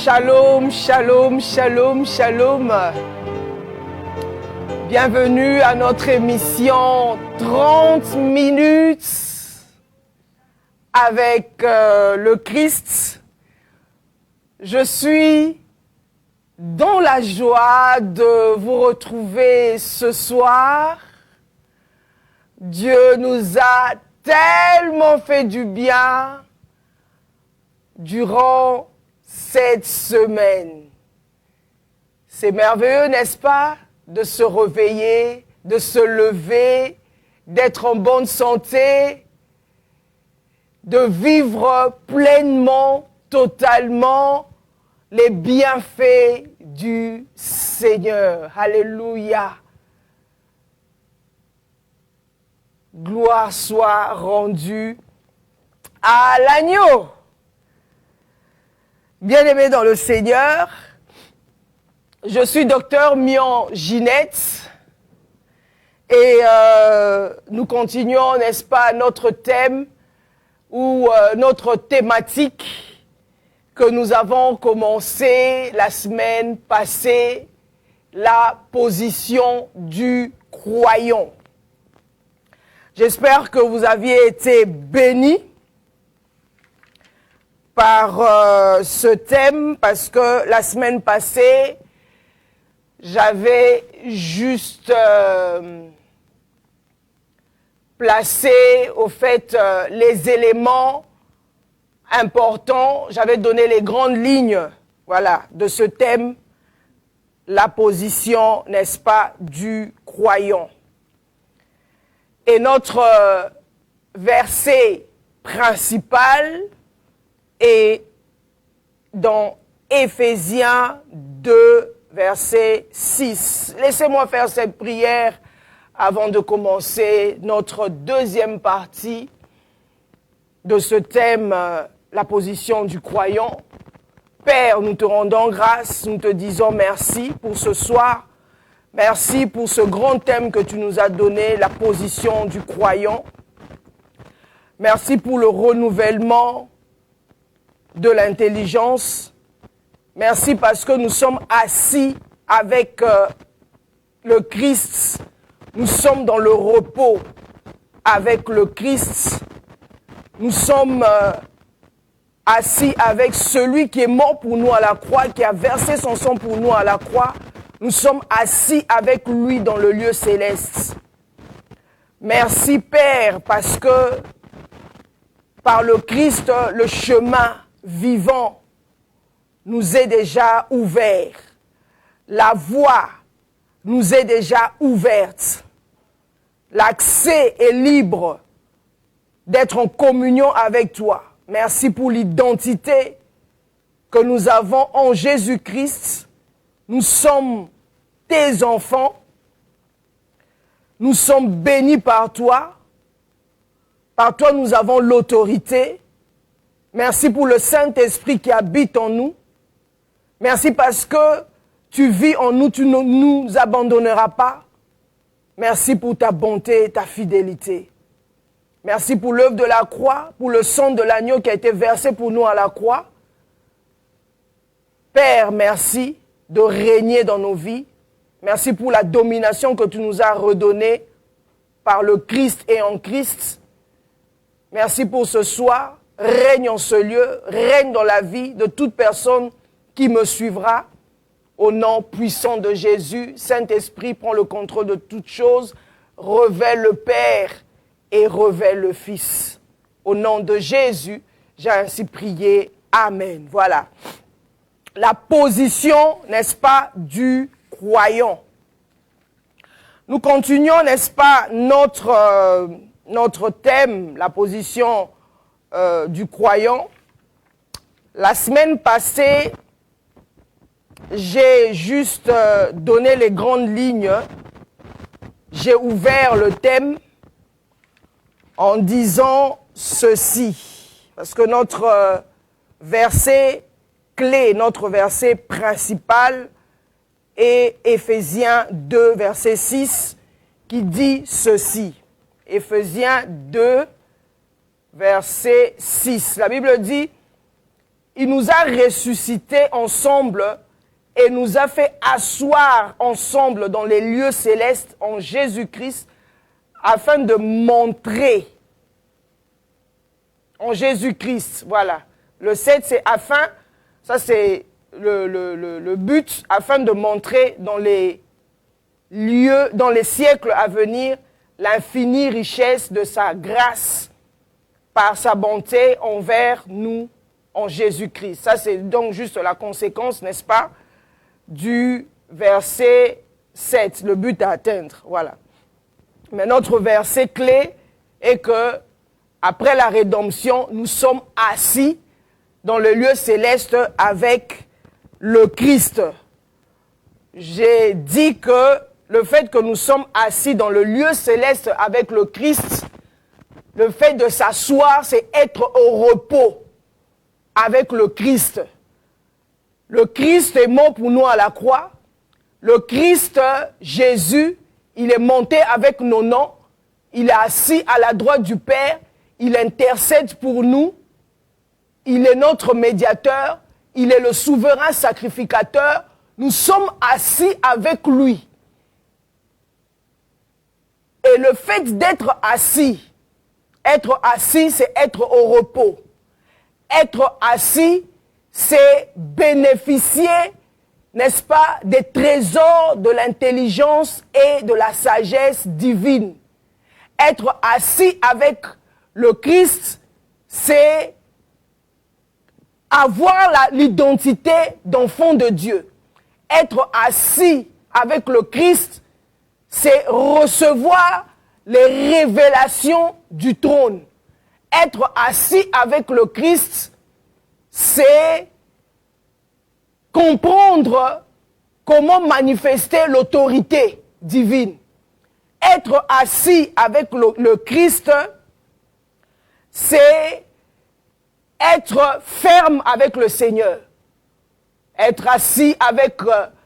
Shalom, shalom, shalom, shalom. Bienvenue à notre émission 30 minutes avec le Christ. Je suis dans la joie de vous retrouver ce soir. Dieu nous a tellement fait du bien durant cette semaine. C'est merveilleux, n'est-ce pas, de se réveiller, de se lever, d'être en bonne santé, de vivre pleinement, totalement les bienfaits du Seigneur. Alléluia. Gloire soit rendue à l'agneau. Bien-aimés dans le Seigneur, je suis docteur Mian Ginette et nous continuons, n'est-ce pas, notre thème ou notre thématique que nous avons commencé la semaine passée, la position du croyant. J'espère que vous aviez été bénis par ce thème, parce que la semaine passée, j'avais juste placé au fait les éléments importants, j'avais donné les grandes lignes, voilà, de ce thème, la position, n'est-ce pas, du croyant. Et notre verset principal est dans Éphésiens 2, verset 6. Laissez-moi faire cette prière avant de commencer notre deuxième partie de ce thème, la position du croyant. Père, nous te rendons grâce, nous te disons merci pour ce soir. Merci pour ce grand thème que tu nous as donné, la position du croyant. Merci pour le renouvellement de l'intelligence. Merci parce que nous sommes assis avec le Christ. Nous sommes dans le repos avec le Christ. Nous sommes assis avec celui qui est mort pour nous à la croix, qui a versé son sang pour nous à la croix. Nous sommes assis avec lui dans le lieu céleste. Merci Père, parce que par le Christ, le chemin vivant nous est déjà ouvert. La voie nous est déjà ouverte. L'accès est libre d'être en communion avec toi. Merci pour l'identité que nous avons en Jésus-Christ. Nous sommes tes enfants. Nous sommes bénis par toi. Par toi, nous avons l'autorité. Merci pour le Saint-Esprit qui habite en nous. Merci parce que tu vis en nous, tu ne nous abandonneras pas. Merci pour ta bonté et ta fidélité. Merci pour l'œuvre de la croix, pour le sang de l'agneau qui a été versé pour nous à la croix. Père, merci de régner dans nos vies. Merci pour la domination que tu nous as redonnée par le Christ et en Christ. Merci pour ce soir. Règne en ce lieu, règne dans la vie de toute personne qui me suivra. Au nom puissant de Jésus, Saint-Esprit prend le contrôle de toutes choses, révèle le Père et révèle le Fils. Au nom de Jésus, j'ai ainsi prié. Amen. Voilà. La position, n'est-ce pas, du croyant. Nous continuons, n'est-ce pas, notre thème, la position du croyant. La semaine passée, j'ai juste donné les grandes lignes. J'ai ouvert le thème en disant ceci. Parce que notre verset clé, notre verset principal est Éphésiens 2, verset 6, qui dit ceci. Éphésiens 2, verset 6. La Bible dit il nous a ressuscités ensemble et nous a fait asseoir ensemble dans les lieux célestes en Jésus-Christ afin de montrer en Jésus-Christ, voilà. Le 7, c'est afin, ça c'est le but, afin de montrer dans les lieux, dans les siècles à venir, l'infinie richesse de sa grâce par sa bonté envers nous en Jésus-Christ. Ça, c'est donc juste la conséquence, n'est-ce pas, du verset 7, le but à atteindre. Voilà. Mais notre verset clé est que, après la rédemption, nous sommes assis dans le lieu céleste avec le Christ. J'ai dit que le fait que nous sommes assis dans le lieu céleste avec le Christ, le fait de s'asseoir, c'est être au repos avec le Christ. Le Christ est mort pour nous à la croix. Le Christ, Jésus, il est monté avec nos noms. Il est assis à la droite du Père. Il intercède pour nous. Il est notre médiateur. Il est le souverain sacrificateur. Nous sommes assis avec lui. Et le fait d'être assis, c'est être au repos. Être assis, c'est bénéficier, n'est-ce pas, des trésors de l'intelligence et de la sagesse divine. Être assis avec le Christ, c'est avoir l'identité d'enfant de Dieu. Être assis avec le Christ, c'est recevoir les révélations du trône. Être assis avec le Christ, c'est comprendre comment manifester l'autorité divine. Être assis avec le Christ, c'est être ferme avec le Seigneur. Être assis avec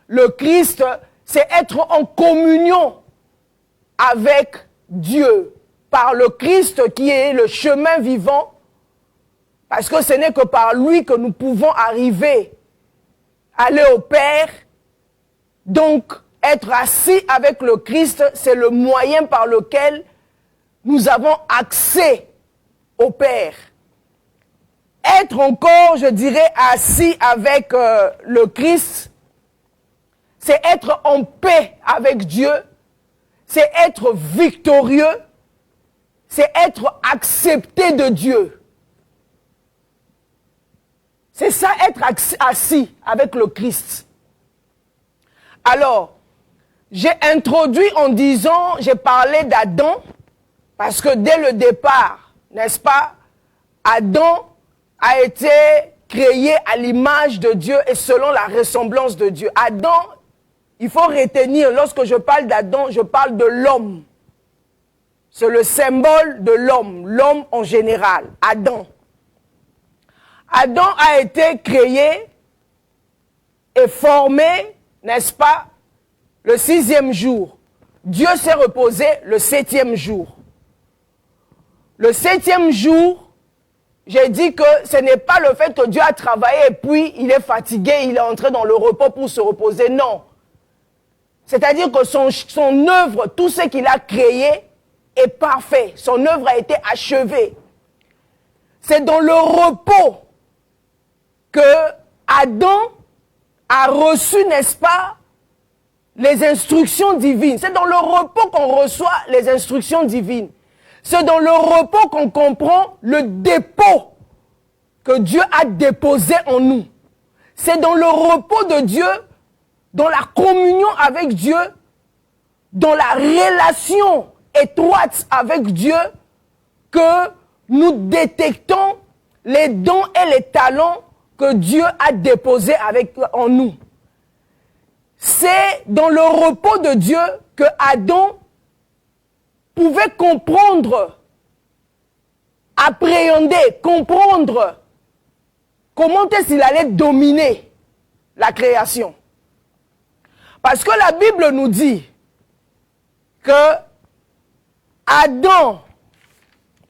le Christ, c'est être en communion avec Dieu, par le Christ qui est le chemin vivant, parce que ce n'est que par lui que nous pouvons arriver, aller au Père. Donc, être assis avec le Christ, c'est le moyen par lequel nous avons accès au Père. Être encore, je dirais, assis avec le Christ, c'est être en paix avec Dieu, c'est être victorieux, c'est être accepté de Dieu. C'est ça, être assis avec le Christ. Alors, j'ai introduit en disant, j'ai parlé d'Adam, parce que dès le départ, n'est-ce pas, Adam a été créé à l'image de Dieu et selon la ressemblance de Dieu. Adam, il faut retenir, lorsque je parle d'Adam, je parle de l'homme. C'est le symbole de l'homme, l'homme en général, Adam. Adam a été créé et formé, n'est-ce pas, le 6e jour. Dieu s'est reposé le 7e jour. Le 7e jour, j'ai dit que ce n'est pas le fait que Dieu a travaillé et puis il est fatigué, il est entré dans le repos pour se reposer, non. C'est-à-dire que son œuvre, tout ce qu'il a créé est parfait. Son œuvre a été achevée. C'est dans le repos que Adam a reçu, n'est-ce pas, les instructions divines. C'est dans le repos qu'on reçoit les instructions divines. C'est dans le repos qu'on comprend le dépôt que Dieu a déposé en nous. C'est dans le repos de Dieu, dans la communion avec Dieu, dans la relation étroite avec Dieu, que nous détectons les dons et les talents que Dieu a déposés en nous. C'est dans le repos de Dieu que Adam pouvait comprendre, appréhender, comprendre comment est-ce qu'il allait dominer la création. Parce que la Bible nous dit que Adam,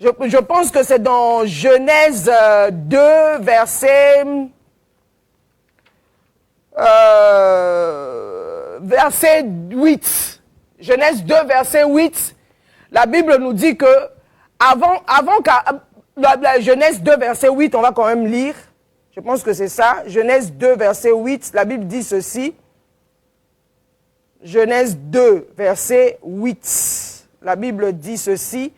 Je pense que c'est dans Genèse 2, verset 8. Genèse 2, verset 8. La Bible nous dit que la Genèse 2, verset 8, on va quand même lire. Je pense que c'est ça. Genèse 2, verset 8, la Bible dit ceci. Genèse 2, verset 8. La Bible dit ceci.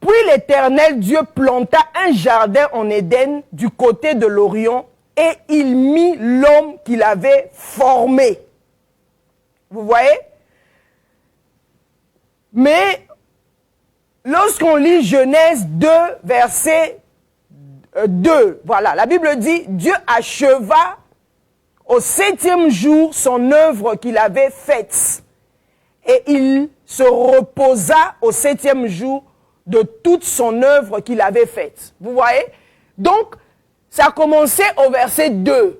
Puis l'Éternel Dieu planta un jardin en Éden du côté de l'Orient et il mit l'homme qu'il avait formé. Vous voyez? Mais lorsqu'on lit Genèse 2, verset 2, voilà, la Bible dit, Dieu acheva au 7e jour son œuvre qu'il avait faite. Et il se reposa au 7e jour de toute son œuvre qu'il avait faite. Vous voyez? Donc, ça a commencé au verset 2.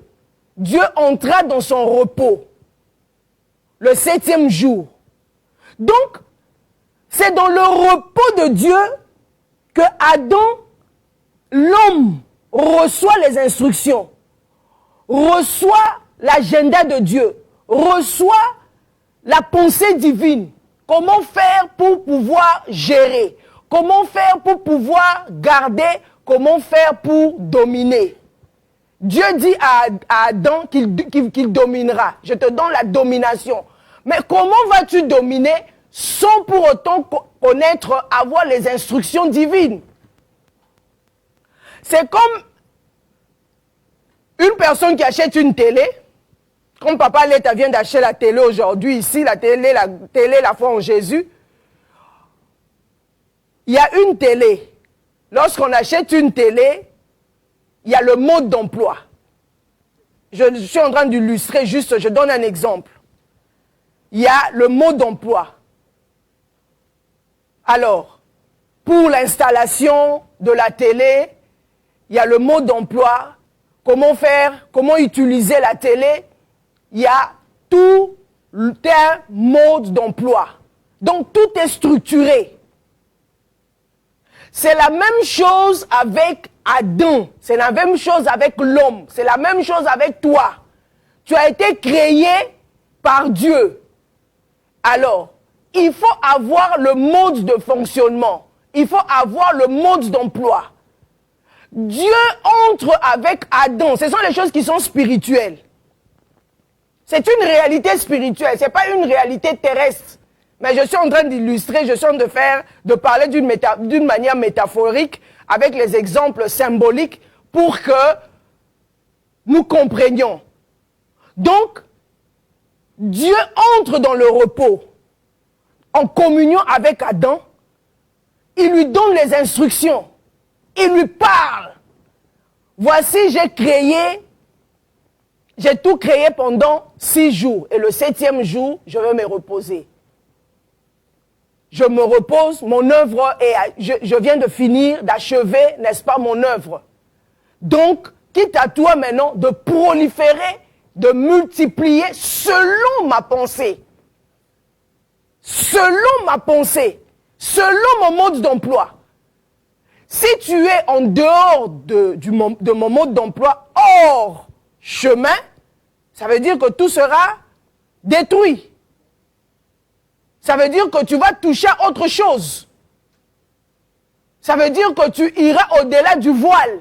Dieu entra dans son repos le 7e jour. Donc, c'est dans le repos de Dieu que Adam, l'homme, reçoit les instructions, reçoit l'agenda de Dieu, reçoit la pensée divine. Comment faire pour pouvoir gérer? Comment faire pour pouvoir garder? Comment faire pour dominer? Dieu dit à Adam qu'il dominera. Je te donne la domination. Mais comment vas-tu dominer sans pour autant connaître, avoir les instructions divines? C'est comme une personne qui achète une télé. Comme Papa Leta vient d'acheter la télé aujourd'hui, ici, la télé, la foi en Jésus. Il y a une télé. Lorsqu'on achète une télé, il y a le mode d'emploi. Je suis en train d'illustrer juste, je donne un exemple. Il y a le mode d'emploi. Alors, pour l'installation de la télé, il y a le mode d'emploi. Comment faire, comment utiliser la télé. Il y a tout un mode d'emploi. Donc, tout est structuré. C'est la même chose avec Adam. C'est la même chose avec l'homme. C'est la même chose avec toi. Tu as été créé par Dieu. Alors, il faut avoir le mode de fonctionnement. Il faut avoir le mode d'emploi. Dieu entre avec Adam. Ce sont les choses qui sont spirituelles. C'est une réalité spirituelle. Ce n'est pas une réalité terrestre. Mais je suis en train d'illustrer, je suis en train de parler d'une manière métaphorique avec les exemples symboliques pour que nous comprenions. Donc, Dieu entre dans le repos en communion avec Adam. Il lui donne les instructions. Il lui parle. Voici, j'ai tout créé pendant 6 jours. Et le 7e jour, je vais me reposer. Je me repose, mon œuvre, et je viens de finir, d'achever, n'est-ce pas, mon œuvre. Donc, quitte à toi maintenant de proliférer, de multiplier selon ma pensée. Selon ma pensée. Selon mon mode d'emploi. Si tu es en dehors de mon mode d'emploi, hors chemin, ça veut dire que tout sera détruit. Ça veut dire que tu vas toucher à autre chose. Ça veut dire que tu iras au-delà du voile.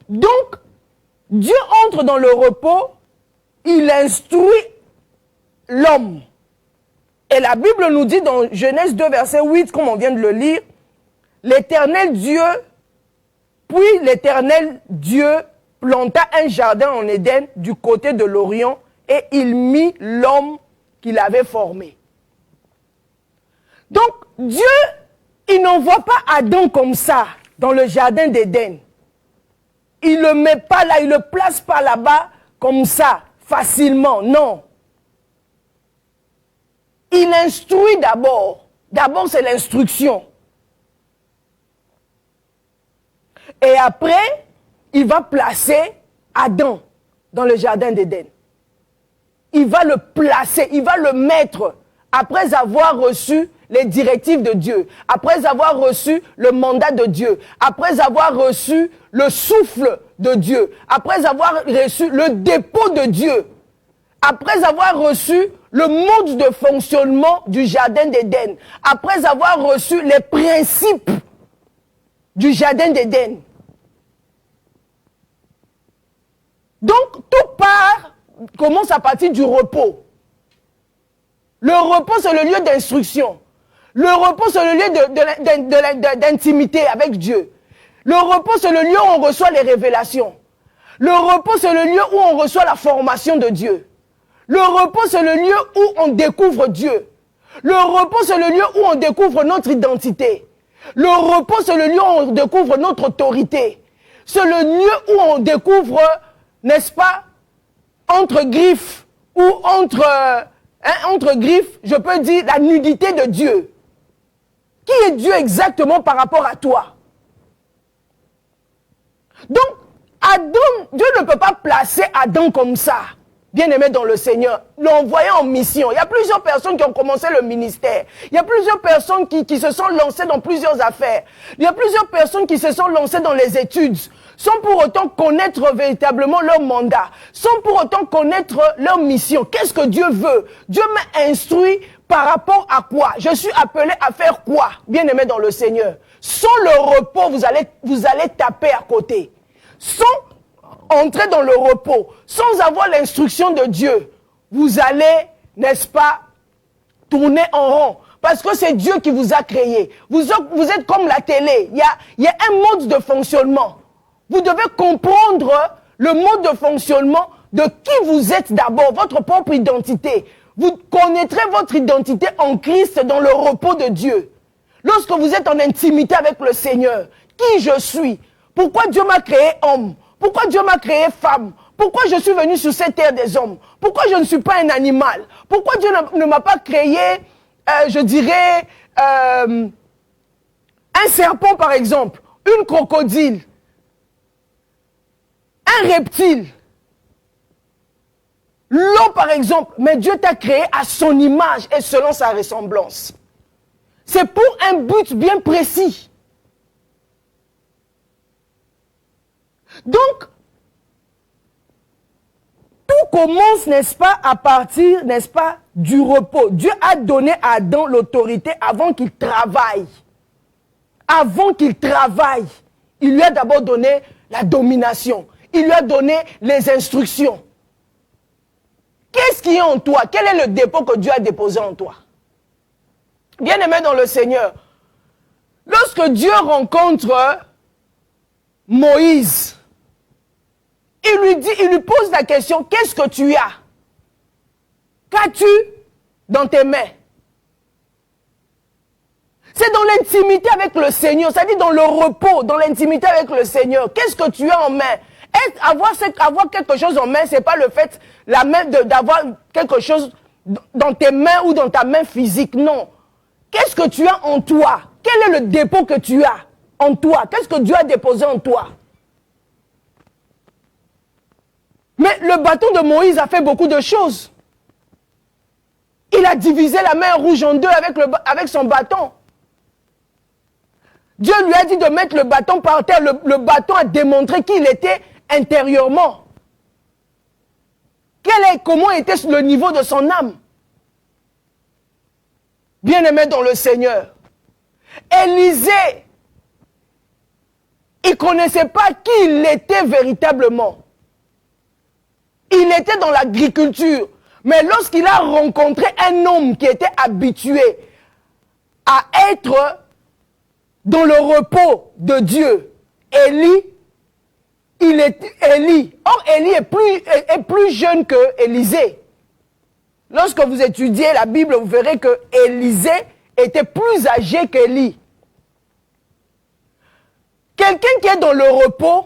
Donc, Dieu entre dans le repos, il instruit l'homme. Et la Bible nous dit dans Genèse 2, verset 8, comme on vient de le lire, l'Éternel Dieu, puis l'Éternel Dieu planta un jardin en Éden du côté de l'Orient et il mit l'homme qu'il avait formé. Donc, Dieu, il n'envoie pas Adam comme ça dans le jardin d'Éden. Il ne le met pas là, il ne le place pas là-bas comme ça, facilement, non. Il instruit d'abord. D'abord, c'est l'instruction. Et après, il va placer Adam dans le jardin d'Éden. Il va le placer, il va le mettre après avoir reçu les directives de Dieu, après avoir reçu le mandat de Dieu, après avoir reçu le souffle de Dieu, après avoir reçu le dépôt de Dieu, après avoir reçu le mode de fonctionnement du jardin d'Éden, après avoir reçu les principes du jardin d'Éden. Donc, tout part, commence à partir du repos. Le repos, c'est le lieu d'instruction. Le repos, c'est le lieu d'intimité avec Dieu. Le repos, c'est le lieu où on reçoit les révélations. Le repos, c'est le lieu où on reçoit la formation de Dieu. Le repos, c'est le lieu où on découvre Dieu. Le repos, c'est le lieu où on découvre notre identité. Le repos, c'est le lieu où on découvre notre autorité. C'est le lieu où on découvre, n'est-ce pas, entre griffes ou entre griffes, je peux dire la nudité de Dieu. Qui est Dieu exactement par rapport à toi? Donc, Adam, Dieu ne peut pas placer Adam comme ça, bien-aimé dans le Seigneur, l'envoyer en mission. Il y a plusieurs personnes qui ont commencé le ministère. Il y a plusieurs personnes qui se sont lancées dans plusieurs affaires. Il y a plusieurs personnes qui se sont lancées dans les études, sans pour autant connaître véritablement leur mandat, sans pour autant connaître leur mission. Qu'est-ce que Dieu veut? Dieu m'a instruit par rapport à quoi? Je suis appelé à faire quoi, bien-aimé dans le Seigneur? Sans le repos, vous allez taper à côté. Sans entrer dans le repos, sans avoir l'instruction de Dieu, vous allez, n'est-ce pas, tourner en rond. Parce que c'est Dieu qui vous a créé. Vous êtes comme la télé. Il y a un mode de fonctionnement. Vous devez comprendre le mode de fonctionnement de qui vous êtes d'abord, votre propre identité. Vous connaîtrez votre identité en Christ dans le repos de Dieu. Lorsque vous êtes en intimité avec le Seigneur, qui je suis? Pourquoi Dieu m'a créé homme? Pourquoi Dieu m'a créé femme? Pourquoi je suis venu sur cette terre des hommes? Pourquoi je ne suis pas un animal? Pourquoi Dieu ne m'a pas créé, je dirais, un serpent par exemple, une crocodile, un reptile, l'eau par exemple? Mais Dieu t'a créé à son image et selon sa ressemblance. C'est pour un but bien précis. Donc, tout commence, n'est-ce pas, à partir, n'est-ce pas, du repos. Dieu a donné à Adam l'autorité avant qu'il travaille. Avant qu'il travaille, il lui a d'abord donné la domination. Il lui a donné les instructions. Qu'est-ce qui est en toi? Quel est le dépôt que Dieu a déposé en toi? Bien-aimé dans le Seigneur, lorsque Dieu rencontre Moïse, il lui pose la question, qu'est-ce que tu as? Qu'as-tu dans tes mains? C'est dans l'intimité avec le Seigneur, c'est-à-dire dans le repos, dans l'intimité avec le Seigneur. Qu'est-ce que tu as en main? Avoir quelque chose en main, ce n'est pas le fait d'avoir quelque chose dans tes mains ou dans ta main physique, non. Qu'est-ce que tu as en toi? Quel est le dépôt que tu as en toi? Qu'est-ce que Dieu a déposé en toi? Mais le bâton de Moïse a fait beaucoup de choses. Il a divisé la mer rouge en deux avec son bâton. Dieu lui a dit de mettre le bâton par terre. Le bâton a démontré qu'il était intérieurement. Comment était le niveau de son âme? Bien-aimé dans le Seigneur. Élisée, il ne connaissait pas qui il était véritablement. Il était dans l'agriculture. Mais lorsqu'il a rencontré un homme qui était habitué à être dans le repos de Dieu, Élie, Or, Élie est plus jeune que Élisée. Lorsque vous étudiez la Bible, vous verrez que Élisée était plus âgé qu'Élie. Quelqu'un qui est dans le repos,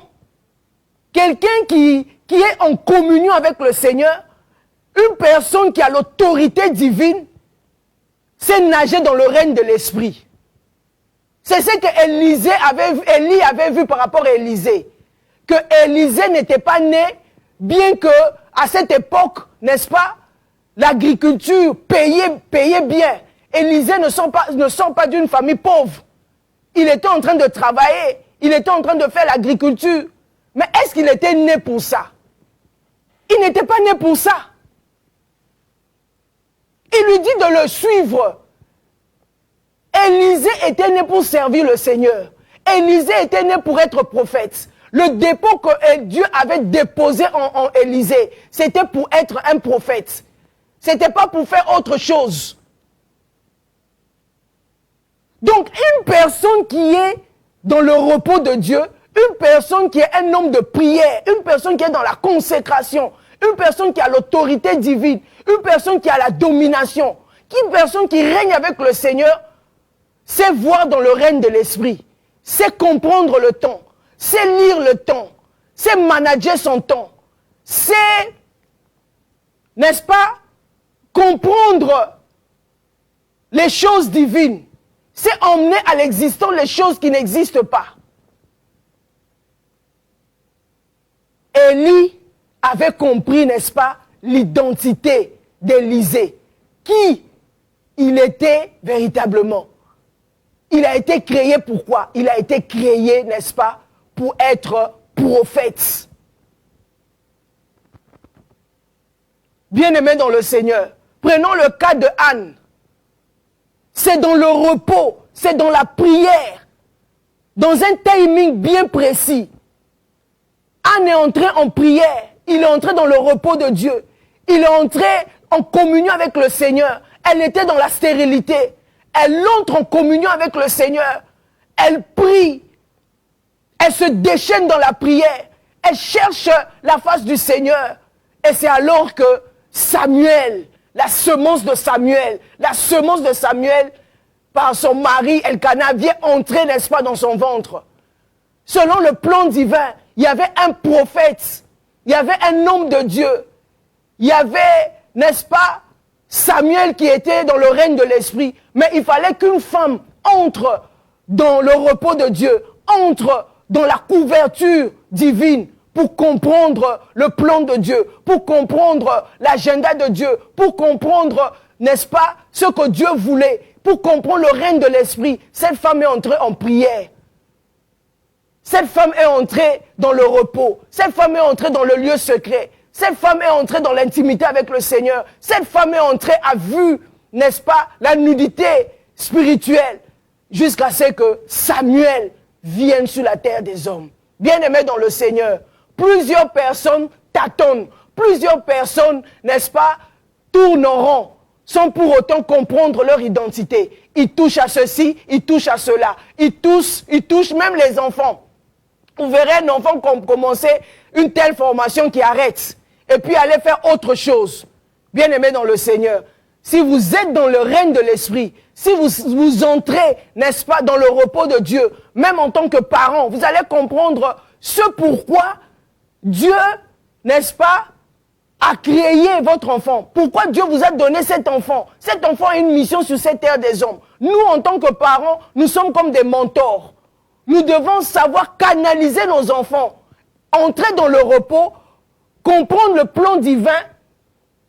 quelqu'un qui est en communion avec le Seigneur, une personne qui a l'autorité divine, c'est nager dans le règne de l'Esprit. C'est ce que Élie avait vu par rapport à Élisée. Que Élisée n'était pas né, bien que à cette époque, n'est-ce pas, l'agriculture payait bien. Élisée ne sort pas d'une famille pauvre. Il était en train de travailler. Il était en train de faire l'agriculture. Mais est-ce qu'il était né pour ça? Il n'était pas né pour ça. Il lui dit de le suivre. Élisée était né pour servir le Seigneur. Élisée était né pour être prophète. Le dépôt que Dieu avait déposé en Élisée, c'était pour être un prophète. C'était pas pour faire autre chose. Donc, une personne qui est dans le repos de Dieu, une personne qui est un homme de prière, une personne qui est dans la consécration, une personne qui a l'autorité divine, une personne qui a la domination, une personne qui règne avec le Seigneur, c'est voir dans le règne de l'esprit, c'est comprendre le temps, c'est lire le temps, c'est manager son temps, c'est, n'est-ce pas, comprendre les choses divines, c'est emmener à l'existence les choses qui n'existent pas. Élie avait compris, n'est-ce pas, l'identité d'Élisée, qui il était véritablement. Il a été créé pourquoi? Il a été créé, n'est-ce pas, pour être prophète. Bien-aimé dans le Seigneur, prenons le cas de Anne. C'est dans le repos, c'est dans la prière, dans un timing bien précis. Anne est entrée en prière, il est entré dans le repos de Dieu. Il est entré en communion avec le Seigneur. Elle était dans la stérilité. Elle entre en communion avec le Seigneur. Elle prie. Elle se déchaîne dans la prière. Elle cherche la face du Seigneur. Et c'est alors que Samuel, la semence de Samuel, par son mari Elkana, vient entrer, n'est-ce pas, dans son ventre. Selon le plan divin, il y avait un prophète, il y avait un homme de Dieu, il y avait, n'est-ce pas, Samuel qui était dans le règne de l'esprit, mais il fallait qu'une femme entre dans le repos de Dieu, entre dans la couverture divine pour comprendre le plan de Dieu, pour comprendre l'agenda de Dieu, pour comprendre, n'est-ce pas, ce que Dieu voulait, pour comprendre le règne de l'esprit. Cette femme est entrée en prière. Cette femme est entrée dans le repos. Cette femme est entrée dans le lieu secret. Cette femme est entrée dans l'intimité avec le Seigneur. Cette femme est entrée, a vu, n'est-ce pas, la nudité spirituelle, jusqu'à ce que Samuel vienne sur la terre des hommes. Bien-aimés dans le Seigneur, plusieurs personnes tâtonnent, plusieurs personnes, n'est-ce pas, tourneront, sans pour autant comprendre leur identité. Ils touchent à ceci, ils touchent à cela. Ils touchent même les enfants. Vous verrez un enfant commencer une telle formation qui arrête et puis aller faire autre chose. Bien-aimés dans le Seigneur, si vous êtes dans le règne de l'esprit, si vous entrez, n'est-ce pas, dans le repos de Dieu, même en tant que parent, vous allez comprendre ce pourquoi Dieu, n'est-ce pas, a créé votre enfant. Pourquoi Dieu vous a donné cet enfant? Cet enfant a une mission sur cette terre des hommes. Nous, en tant que parents, nous sommes comme des mentors. Nous devons savoir canaliser nos enfants, entrer dans le repos, comprendre le plan divin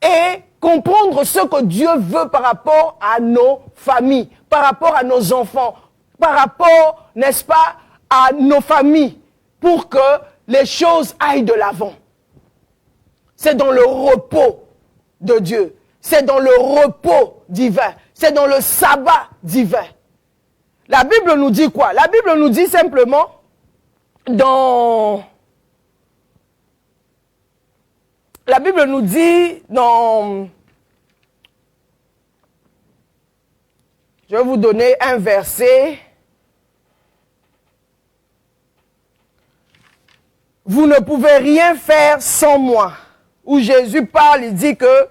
et comprendre ce que Dieu veut par rapport à nos familles, par rapport à nos enfants, par rapport, n'est-ce pas, à nos familles, pour que les choses aillent de l'avant. C'est dans le repos de Dieu, c'est dans le repos divin, c'est dans le sabbat divin. La Bible nous dit quoi? La Bible nous dit simplement La Bible nous dit je vais vous donner un verset. Vous ne pouvez rien faire sans moi. Où Jésus parle, il dit que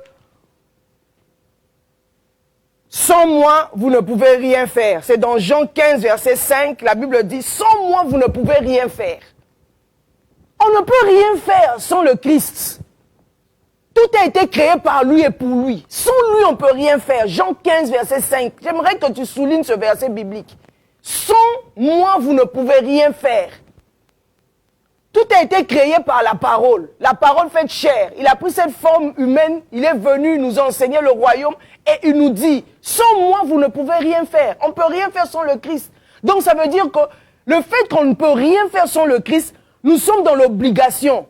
sans moi, vous ne pouvez rien faire. C'est dans Jean 15, verset 5, la Bible dit, sans moi, vous ne pouvez rien faire. On ne peut rien faire sans le Christ. Tout a été créé par lui et pour lui. Sans lui, on ne peut rien faire. Jean 15, verset 5. J'aimerais que tu soulignes ce verset biblique. Sans moi, vous ne pouvez rien faire. Tout a été créé par la parole. La parole faite chair. Il a pris cette forme humaine. Il est venu nous enseigner le royaume. Et il nous dit, sans moi, vous ne pouvez rien faire. On ne peut rien faire sans le Christ. Donc ça veut dire que le fait qu'on ne peut rien faire sans le Christ, nous sommes dans l'obligation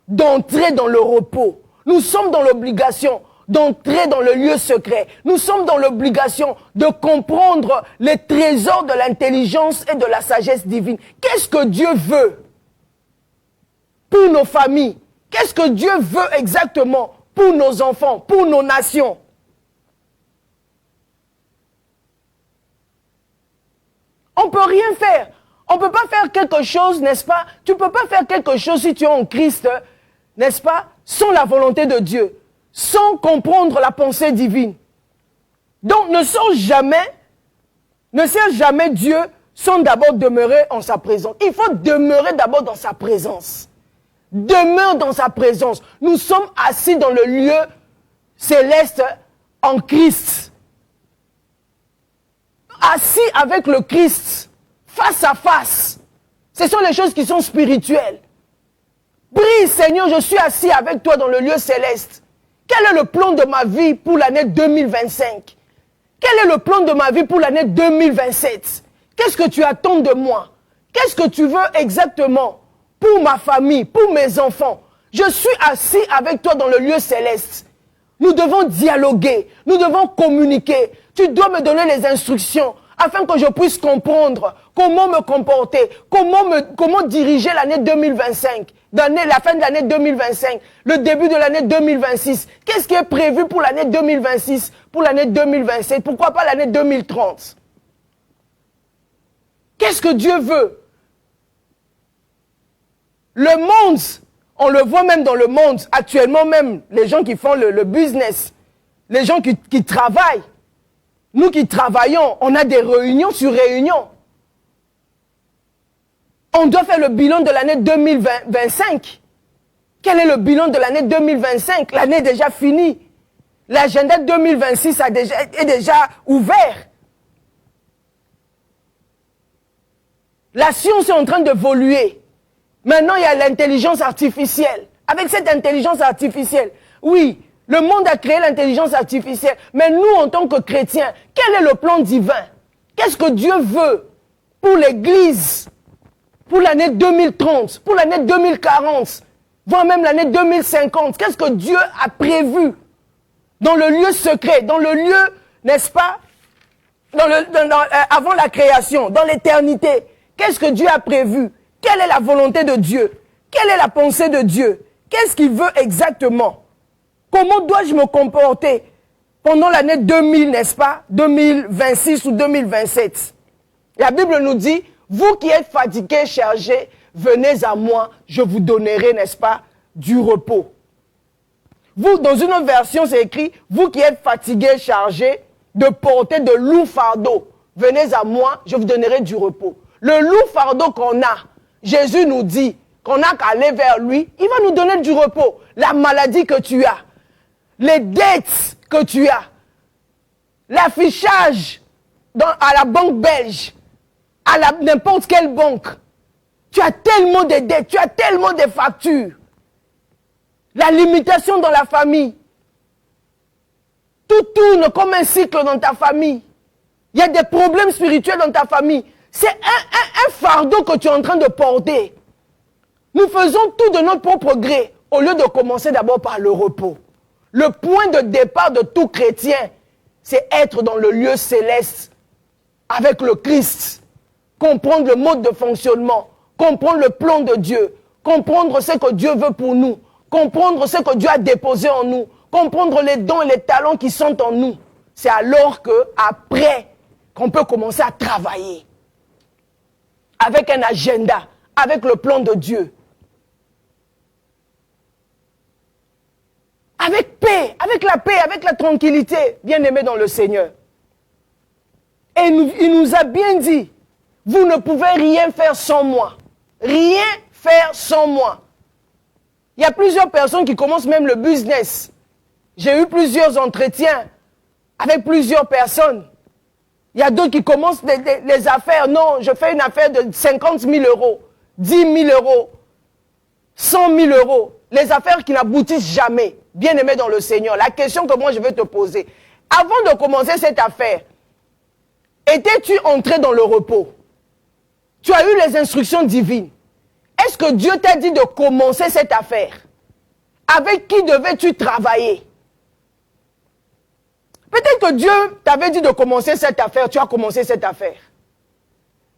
d'entrer dans le repos. Nous sommes dans l'obligation d'entrer dans le lieu secret. Nous sommes dans l'obligation de comprendre les trésors de l'intelligence et de la sagesse divine. Qu'est-ce que Dieu veut pour nos familles? Qu'est-ce que Dieu veut exactement pour nos enfants, pour nos nations? On ne peut rien faire. On ne peut pas faire quelque chose, n'est-ce pas? Tu ne peux pas faire quelque chose si tu es en Christ, n'est-ce pas? Sans la volonté de Dieu, sans comprendre la pensée divine. Donc ne cherche jamais Dieu sans d'abord demeurer en sa présence. Il faut demeurer d'abord dans sa présence. Demeure dans sa présence. Nous sommes assis dans le lieu céleste en Christ. Assis avec le Christ, face à face. Ce sont les choses qui sont spirituelles. Prie, Seigneur, je suis assis avec toi dans le lieu céleste. Quel est le plan de ma vie pour l'année 2025? Quel est le plan de ma vie pour l'année 2027? Qu'est-ce que tu attends de moi? Qu'est-ce que tu veux exactement pour ma famille, pour mes enfants? Je suis assis avec toi dans le lieu céleste. Nous devons dialoguer, nous devons communiquer. Tu dois me donner les instructions afin que je puisse comprendre comment me comporter, comment diriger l'année 2025, la fin de l'année 2025, le début de l'année 2026. Qu'est-ce qui est prévu pour l'année 2026, pour l'année 2027, pourquoi pas l'année 2030? Qu'est-ce que Dieu veut? Le monde, on le voit même dans le monde, actuellement même, les gens qui font le business, les gens qui travaillent, nous qui travaillons, on a des réunions sur réunions. On doit faire le bilan de l'année 2025. Quel est le bilan de l'année 2025? L'année est déjà finie. L'agenda 2026 est déjà ouvert. La science est en train d'évoluer. Maintenant, il y a l'intelligence artificielle. Avec cette intelligence artificielle, oui, le monde a créé l'intelligence artificielle. Mais nous, en tant que chrétiens, quel est le plan divin? Qu'est-ce que Dieu veut pour l'Église? Pour l'année 2030, pour l'année 2040, voire même l'année 2050. Qu'est-ce que Dieu a prévu dans le lieu secret, dans le lieu, n'est-ce pas, avant la création, dans l'éternité? Qu'est-ce que Dieu a prévu? Quelle est la volonté de Dieu? Quelle est la pensée de Dieu? Qu'est-ce qu'il veut exactement? Comment dois-je me comporter pendant l'année 2000, n'est-ce pas, 2026 ou 2027? La Bible nous dit, vous qui êtes fatigués, chargés, venez à moi, je vous donnerai, n'est-ce pas, du repos. Vous, dans une autre version, c'est écrit, vous qui êtes fatigués, chargés, de porter de lourds fardeaux, venez à moi, je vous donnerai du repos. Le lourd fardeau qu'on a, Jésus nous dit qu'on n'a qu'à aller vers lui, il va nous donner du repos. La maladie que tu as, les dettes que tu as, l'affichage à la banque belge, à n'importe quelle banque. Tu as tellement de dettes, tu as tellement de factures. La limitation dans la famille. Tout tourne comme un cycle dans ta famille. Il y a des problèmes spirituels dans ta famille. C'est un fardeau que tu es en train de porter. Nous faisons tout de notre propre gré, au lieu de commencer d'abord par le repos. Le point de départ de tout chrétien, c'est être dans le lieu céleste avec le Christ. Comprendre le mode de fonctionnement, comprendre le plan de Dieu, comprendre ce que Dieu veut pour nous, comprendre ce que Dieu a déposé en nous, comprendre les dons et les talents qui sont en nous. C'est alors qu'après, qu'on peut commencer à travailler avec un agenda, avec le plan de Dieu. Avec paix, avec la tranquillité, bien-aimés dans le Seigneur. Et il nous a bien dit, vous ne pouvez rien faire sans moi. Rien faire sans moi. Il y a plusieurs personnes qui commencent même le business. J'ai eu plusieurs entretiens avec plusieurs personnes. Il y a d'autres qui commencent les affaires. Non, je fais une affaire de 50 000 euros, 10 000 euros. 100 000 euros, les affaires qui n'aboutissent jamais, bien aimé dans le Seigneur, la question que moi je vais te poser, avant de commencer cette affaire, étais-tu entré dans le repos? Tu as eu les instructions divines. Est-ce que Dieu t'a dit de commencer cette affaire? Avec qui devais-tu travailler? Peut-être que Dieu t'avait dit de commencer cette affaire, tu as commencé cette affaire.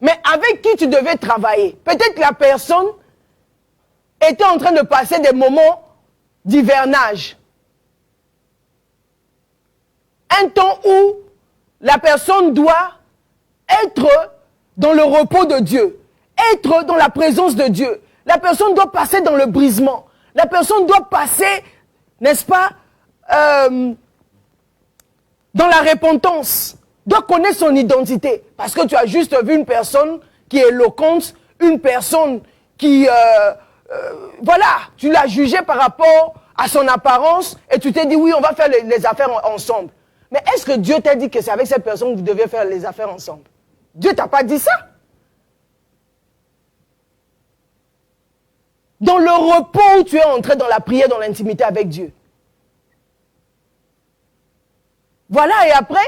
Mais avec qui tu devais travailler? Peut-être que la personne était en train de passer des moments d'hivernage. Un temps où la personne doit être dans le repos de Dieu, être dans la présence de Dieu. La personne doit passer dans le brisement. La personne doit passer, n'est-ce pas, dans la repentance, doit connaître son identité. Parce que tu as juste vu une personne qui est éloquente, une personne qui, voilà, tu l'as jugée par rapport à son apparence et tu t'es dit, oui, on va faire les affaires ensemble. Mais est-ce que Dieu t'a dit que c'est avec cette personne que vous devez faire les affaires ensemble? Dieu t'a pas dit ça. Dans le repos où tu es entré dans la prière, dans l'intimité avec Dieu. Voilà, et après,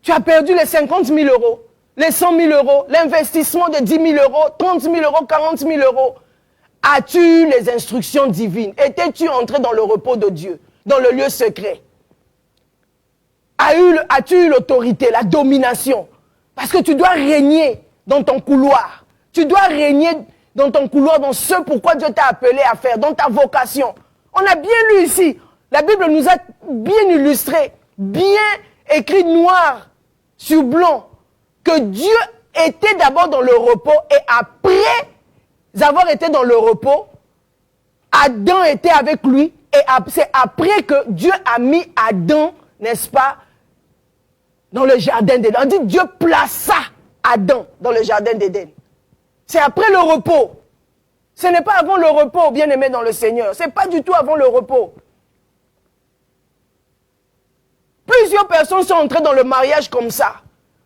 tu as perdu les 50 000 euros, les 100 000 euros, l'investissement de 10 000 euros, 30 000 euros, 40 000 euros. As-tu eu les instructions divines? Étais-tu entré dans le repos de Dieu, dans le lieu secret? As-tu eu l'autorité, la domination? Parce que tu dois régner dans ton couloir. Tu dois régner dans ton couloir, dans ce pourquoi Dieu t'a appelé à faire, dans ta vocation. On a bien lu ici. La Bible nous a bien illustré, bien écrit noir sur blanc, que Dieu était d'abord dans le repos et après avoir été dans le repos, Adam était avec lui et c'est après que Dieu a mis Adam, n'est-ce pas, dans le jardin d'Éden. On dit Dieu plaça Adam dans le jardin d'Éden. C'est après le repos. Ce n'est pas avant le repos, bien-aimé dans le Seigneur. Ce n'est pas du tout avant le repos. Plusieurs personnes sont entrées dans le mariage comme ça.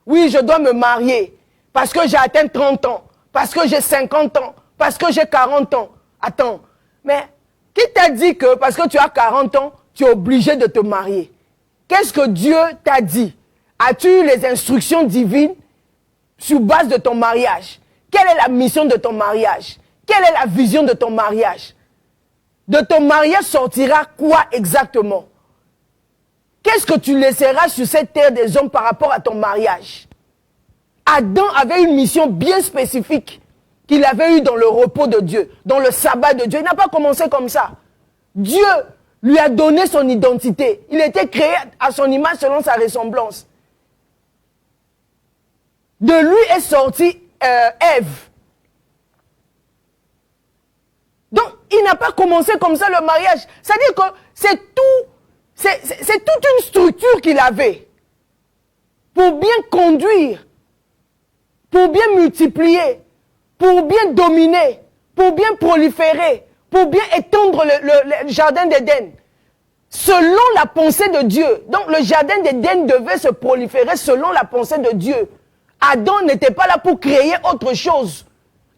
Oui, je dois me marier parce que j'ai atteint 30 ans, parce que j'ai 50 ans, parce que j'ai 40 ans. Attends, mais qui t'a dit que parce que tu as 40 ans, tu es obligé de te marier? Qu'est-ce que Dieu t'a dit? As-tu eu les instructions divines sur base de ton mariage? Quelle est la mission de ton mariage? Quelle est la vision de ton mariage? De ton mariage sortira quoi exactement? Qu'est-ce que tu laisseras sur cette terre des hommes par rapport à ton mariage? Adam avait une mission bien spécifique qu'il avait eue dans le repos de Dieu, dans le sabbat de Dieu. Il n'a pas commencé comme ça. Dieu lui a donné son identité. Il était créé à son image selon sa ressemblance. De lui est sortie Ève. Donc, il n'a pas commencé comme ça le mariage. C'est-à-dire que c'est toute une structure qu'il avait pour bien conduire, pour bien multiplier, pour bien dominer, pour bien proliférer, pour bien étendre le jardin d'Éden. Selon la pensée de Dieu. Donc, le jardin d'Éden devait se proliférer selon la pensée de Dieu. Adam n'était pas là pour créer autre chose.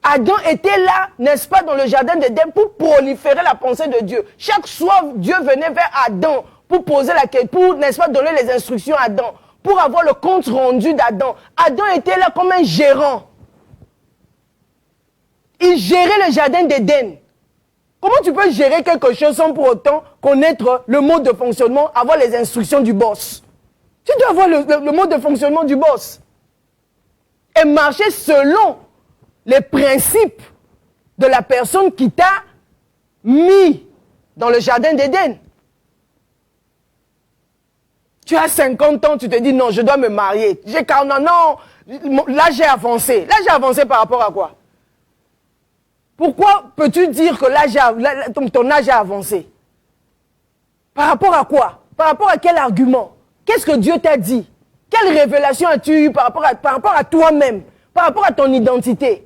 Adam était là, n'est-ce pas, dans le jardin d'Éden pour proliférer la pensée de Dieu. Chaque soir, Dieu venait vers Adam pour poser la question, pour, n'est-ce pas, donner les instructions à Adam, pour avoir le compte rendu d'Adam. Adam était là comme un gérant. Il gérait le jardin d'Éden. Comment tu peux gérer quelque chose sans pour autant connaître le mode de fonctionnement, avoir les instructions du boss? Tu dois avoir le mode de fonctionnement du boss. Et marcher selon les principes de la personne qui t'a mis dans le jardin d'Éden. Tu as 50 ans, tu te dis non, je dois me marier. J'ai 40 ans, non, là j'ai avancé. Là j'ai avancé par rapport à quoi? Pourquoi peux-tu dire que ton âge a avancé? Par rapport à quoi? Par rapport à quel argument? Qu'est-ce que Dieu t'a dit? Quelle révélation as-tu eue par rapport à toi-même? Par rapport à ton identité?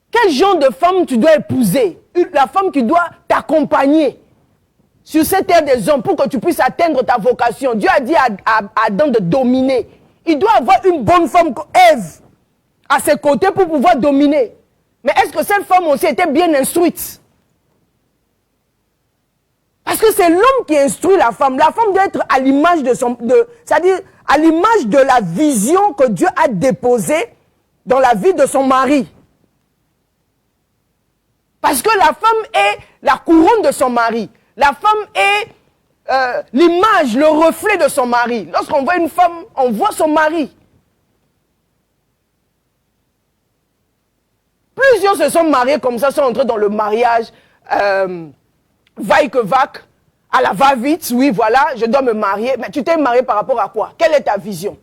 Quel genre de femme tu dois épouser? La femme qui doit t'accompagner sur cette terre des hommes pour que tu puisses atteindre ta vocation. Dieu a dit à Adam de dominer. Il doit avoir une bonne femme comme Ève à ses côtés pour pouvoir dominer. Mais est-ce que cette femme aussi était bien instruite? Parce que c'est l'homme qui instruit la femme. La femme doit être à l'image c'est-à-dire à l'image de la vision que Dieu a déposée dans la vie de son mari. Parce que la femme est la couronne de son mari. La femme est l'image, le reflet de son mari. Lorsqu'on voit une femme, on voit son mari. Plusieurs se sont mariés comme ça, sont entrés dans le mariage vaille que vaque, à la va-vite, oui, voilà, je dois me marier. Mais tu t'es marié par rapport à quoi? Quelle est ta vision?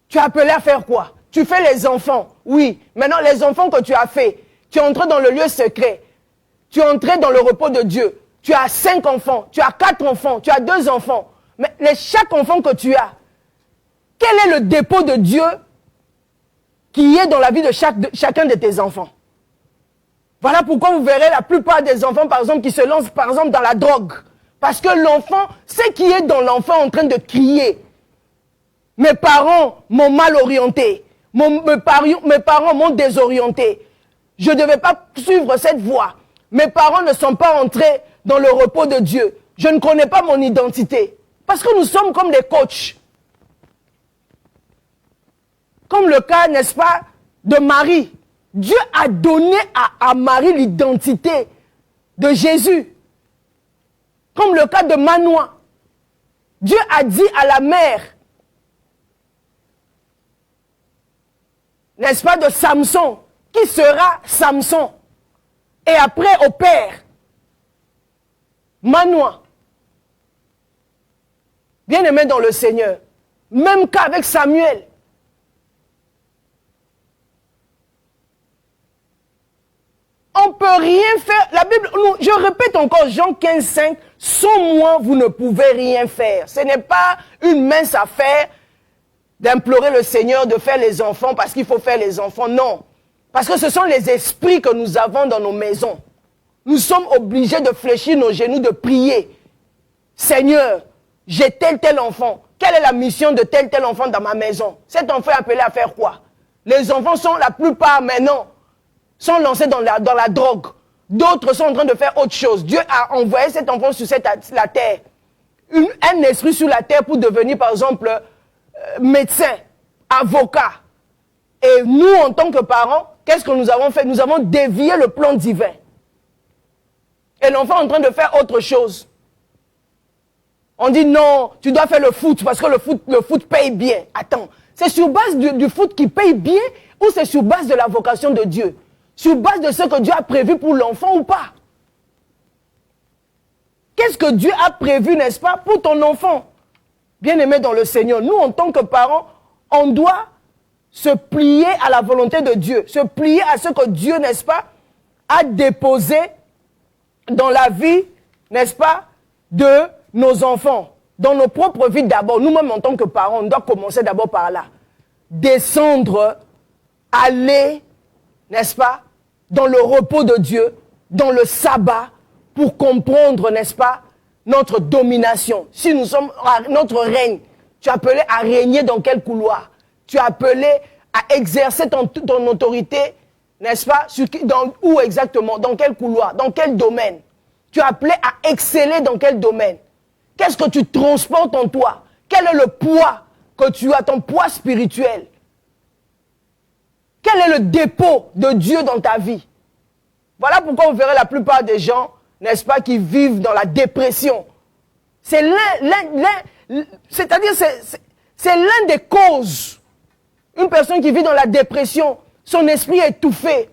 Tu es appelé à faire quoi? Tu fais les enfants, oui. Maintenant, les enfants que tu as fait, tu es entré dans le lieu secret. Tu es entré dans le repos de Dieu. Tu as 5 enfants, tu as 4 enfants, tu as 2 enfants. Mais chaque enfant que tu as, quel est le dépôt de Dieu qui est dans la vie de chacun de tes enfants? Voilà pourquoi vous verrez la plupart des enfants, par exemple, qui se lancent, par exemple, dans la drogue. Parce que l'enfant, c'est qui est dans l'enfant en train de crier. Mes parents m'ont mal orienté. Mes parents m'ont désorienté. Je ne devais pas suivre cette voie. Mes parents ne sont pas entrés dans le repos de Dieu. Je ne connais pas mon identité. Parce que nous sommes comme des coachs. Comme le cas, n'est-ce pas, de Marie. Dieu a donné à Marie l'identité de Jésus. Comme le cas de Manoah. Dieu a dit à la mère, n'est-ce pas, de Samson, qui sera Samson. Et après au père, Manoah. Bien-aimé dans le Seigneur. Même cas avec Samuel. On ne peut rien faire. La Bible, je répète encore, Jean 15, 5, sans moi, vous ne pouvez rien faire. Ce n'est pas une mince affaire d'implorer le Seigneur de faire les enfants parce qu'il faut faire les enfants. Non. Parce que ce sont les esprits que nous avons dans nos maisons. Nous sommes obligés de fléchir nos genoux, de prier. Seigneur, j'ai tel enfant. Quelle est la mission de tel enfant dans ma maison? Cet enfant est appelé à faire quoi? Les enfants sont la plupart maintenant sont lancés dans la drogue. D'autres sont en train de faire autre chose. Dieu a envoyé cet enfant sur la terre. Un esprit sur la terre pour devenir, par exemple, médecin, avocat. Et nous, en tant que parents, qu'est-ce que nous avons fait? Nous avons dévié le plan divin. Et l'enfant est en train de faire autre chose. On dit non, tu dois faire le foot parce que le foot paye bien. Attends, c'est sur base du foot qui paye bien ou c'est sur base de la vocation de Dieu? Sur base de ce que Dieu a prévu pour l'enfant ou pas? Qu'est-ce que Dieu a prévu, n'est-ce pas, pour ton enfant? Bien-aimé dans le Seigneur, nous, en tant que parents, on doit se plier à la volonté de Dieu, se plier à ce que Dieu, n'est-ce pas, a déposé dans la vie, n'est-ce pas, de nos enfants, dans nos propres vies d'abord. Nous-mêmes, en tant que parents, on doit commencer d'abord par là. Descendre, aller, n'est-ce pas, dans le repos de Dieu, dans le sabbat, pour comprendre, n'est-ce pas, notre domination. Si nous sommes à notre règne, tu es appelé à régner dans quel couloir? Tu es appelé à exercer ton autorité, n'est-ce pas, où exactement? Dans quel couloir? Dans quel domaine? Tu es appelé à exceller dans quel domaine? Qu'est-ce que tu transportes en toi? Quel est le poids que tu as, ton poids spirituel? Quel est le dépôt de Dieu dans ta vie? Voilà pourquoi vous verrez la plupart des gens, n'est-ce pas, qui vivent dans la dépression. C'est c'est-à-dire c'est l'un des causes. Une personne qui vit dans la dépression, son esprit est étouffé.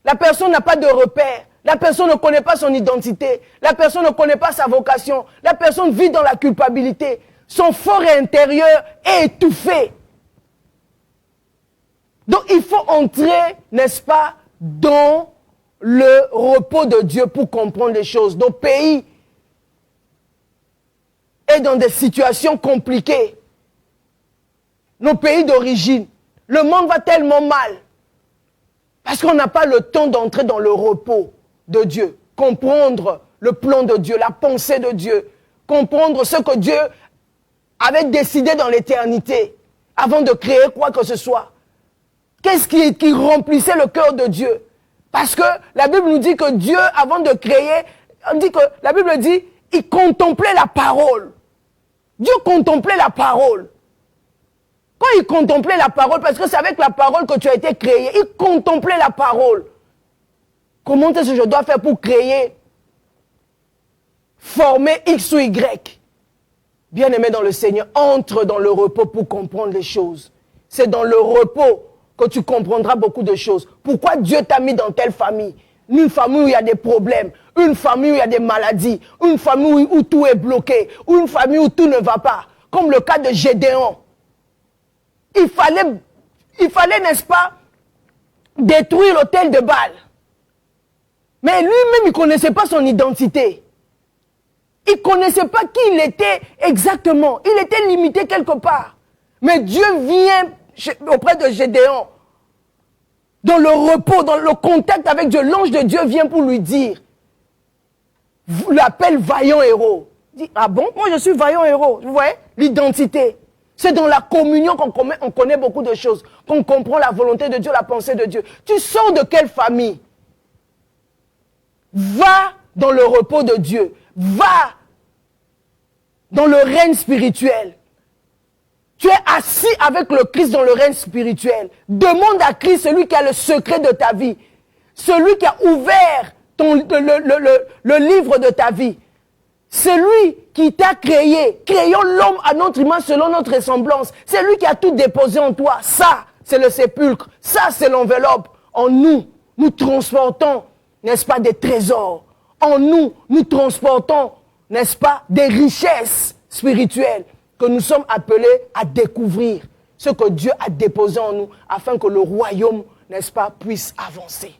La personne n'a pas de repère. La personne ne connaît pas son identité. La personne ne connaît pas sa vocation. La personne vit dans la culpabilité. Son fort intérieur est étouffé. Donc il faut entrer, n'est-ce pas, dans le repos de Dieu pour comprendre les choses. Nos pays est dans des situations compliquées. Nos pays d'origine. Le monde va tellement mal. Parce qu'on n'a pas le temps d'entrer dans le repos de Dieu. Comprendre le plan de Dieu, la pensée de Dieu. Comprendre ce que Dieu avait décidé dans l'éternité avant de créer quoi que ce soit. Qu'est-ce qui remplissait le cœur de Dieu? Parce que la Bible nous dit que Dieu, avant de créer, la Bible dit, il contemplait la parole. Dieu contemplait la parole. Quand il contemplait la parole, parce que c'est avec la parole que tu as été créé, il contemplait la parole. Comment est-ce que je dois faire pour créer, former X ou Y? Bien-aimé dans le Seigneur, entre dans le repos pour comprendre les choses. C'est dans le repos que tu comprendras beaucoup de choses. Pourquoi Dieu t'a mis dans telle famille? Une famille où il y a des problèmes, une famille où il y a des maladies, une famille où tout est bloqué, ou une famille où tout ne va pas. Comme le cas de Gédéon. Il fallait, n'est-ce pas, détruire l'autel de Baal. Mais lui-même, il ne connaissait pas son identité. Il ne connaissait pas qui il était exactement. Il était limité quelque part. Mais Dieu vient auprès de Gédéon, dans le repos, dans le contact avec Dieu. L'ange de Dieu vient pour lui dire, l'appelle vaillant héros. Il dit, ah bon, moi je suis vaillant héros. Vous voyez, l'identité. C'est dans la communion qu'on connaît beaucoup de choses, qu'on comprend la volonté de Dieu, la pensée de Dieu. Tu sors de quelle famille? Va dans le repos de Dieu. Va dans le règne spirituel. Tu es assis avec le Christ dans le règne spirituel. Demande à Christ, celui qui a le secret de ta vie. Celui qui a ouvert le livre de ta vie. Celui qui t'a créé. Créons l'homme à notre image selon notre ressemblance. C'est lui qui a tout déposé en toi. Ça, c'est le sépulcre. Ça, c'est l'enveloppe. En nous, nous transportons, n'est-ce pas, des trésors. En nous, nous transportons, n'est-ce pas, des richesses spirituelles que nous sommes appelés à découvrir. Ce que Dieu a déposé en nous afin que le royaume, n'est-ce pas, puisse avancer.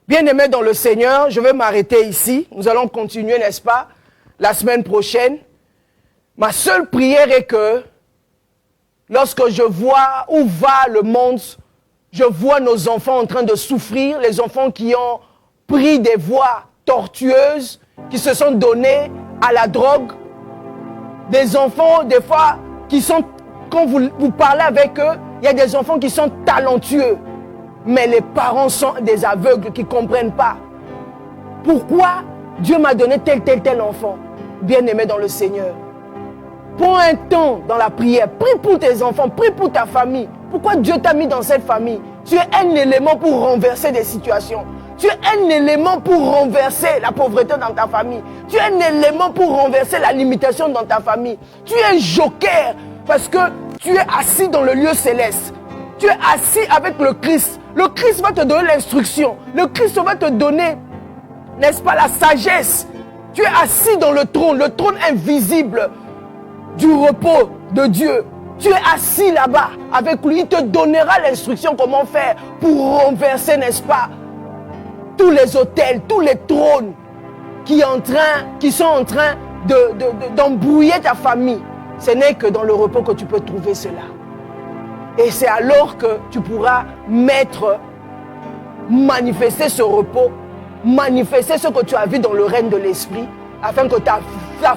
Bien-aimés dans le Seigneur, je vais m'arrêter ici. Nous allons continuer, n'est-ce pas, la semaine prochaine. Ma seule prière est que, lorsque je vois où va le monde, je vois nos enfants en train de souffrir, les enfants qui ont pris des voies tortueuses, qui se sont donnés à la drogue, des enfants, des fois, qui sont, quand vous parlez avec eux, il y a des enfants qui sont talentueux, mais les parents sont des aveugles qui ne comprennent pas. Pourquoi Dieu m'a donné tel enfant? Bien-aimé dans le Seigneur. Prends un temps dans la prière. Prie pour tes enfants, prie pour ta famille. Pourquoi Dieu t'a mis dans cette famille? Tu es un élément pour renverser des situations. Tu es un élément pour renverser la pauvreté dans ta famille. Tu es un élément pour renverser la limitation dans ta famille. Tu es un joker parce que tu es assis dans le lieu céleste. Tu es assis avec le Christ. Le Christ va te donner l'instruction. Le Christ va te donner, n'est-ce pas, la sagesse. Tu es assis dans le trône invisible du repos de Dieu. Tu es assis là-bas avec lui. Il te donnera l'instruction comment faire pour renverser, n'est-ce pas, tous les autels, tous les trônes qui sont en train d'embrouiller ta famille. Ce n'est que dans le repos que tu peux trouver cela. Et c'est alors que tu pourras manifester ce repos, manifester ce que tu as vu dans le règne de l'esprit, afin que ta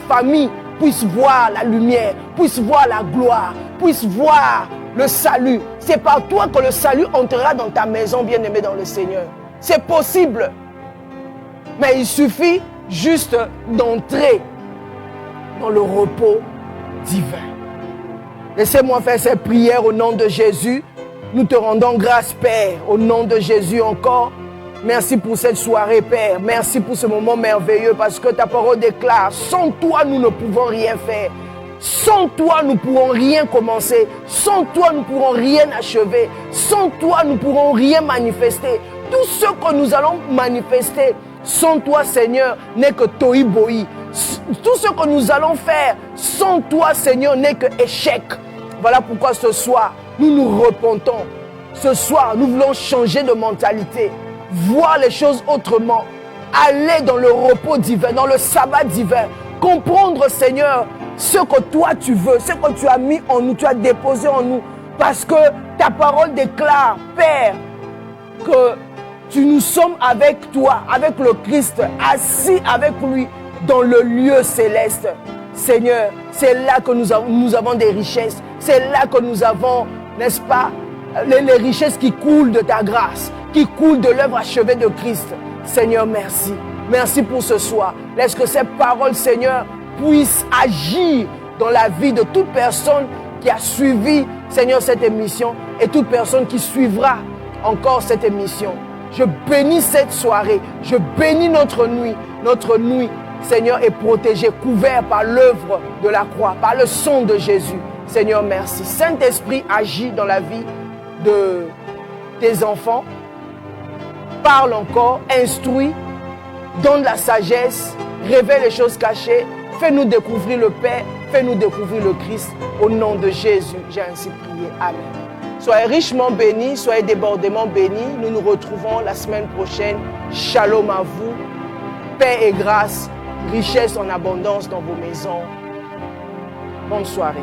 famille puisse voir la lumière, puisse voir la gloire, puisse voir le salut. C'est par toi que le salut entrera dans ta maison, bien-aimé dans le Seigneur. C'est possible. Mais il suffit juste d'entrer dans le repos divin. Laissez-moi faire cette prière au nom de Jésus. Nous te rendons grâce, Père, au nom de Jésus encore. Merci pour cette soirée, Père. Merci pour ce moment merveilleux parce que ta parole déclare, sans toi, nous ne pouvons rien faire. Sans toi, nous ne pourrons rien commencer. Sans toi, nous ne pourrons rien achever. Sans toi, nous ne pourrons rien manifester. Tout ce que nous allons manifester, sans toi, Seigneur, n'est que tohi-bohi. Tout ce que nous allons faire, sans toi, Seigneur, n'est que échec. Voilà pourquoi ce soir, nous nous repentons. Ce soir, nous voulons changer de mentalité. Voir les choses autrement. Aller dans le repos divin, dans le sabbat divin. Comprendre, Seigneur, ce que toi tu veux, ce que tu as mis en nous, tu as déposé en nous. Parce que ta parole déclare, Père, que nous sommes avec toi, avec le Christ, assis avec lui dans le lieu céleste. Seigneur, c'est là que nous avons des richesses. C'est là que nous avons, n'est-ce pas, les richesses qui coulent de ta grâce, qui coulent de l'œuvre achevée de Christ. Seigneur, merci. Merci pour ce soir. Laisse que ces paroles, Seigneur, puissent agir dans la vie de toute personne qui a suivi, Seigneur, cette émission et toute personne qui suivra encore cette émission. Je bénis cette soirée. Je bénis notre nuit. Notre nuit, Seigneur, est protégée, couverte par l'œuvre de la croix, par le sang de Jésus. Seigneur, merci. Saint-Esprit, agit dans la vie de tes enfants. Parle encore, instruis, donne la sagesse, révèle les choses cachées. Fais-nous découvrir le Père, fais-nous découvrir le Christ. Au nom de Jésus, j'ai ainsi prié. Amen. Soyez richement bénis, soyez débordément bénis. Nous nous retrouvons la semaine prochaine. Shalom à vous. Paix et grâce, richesse en abondance dans vos maisons. Bonne soirée.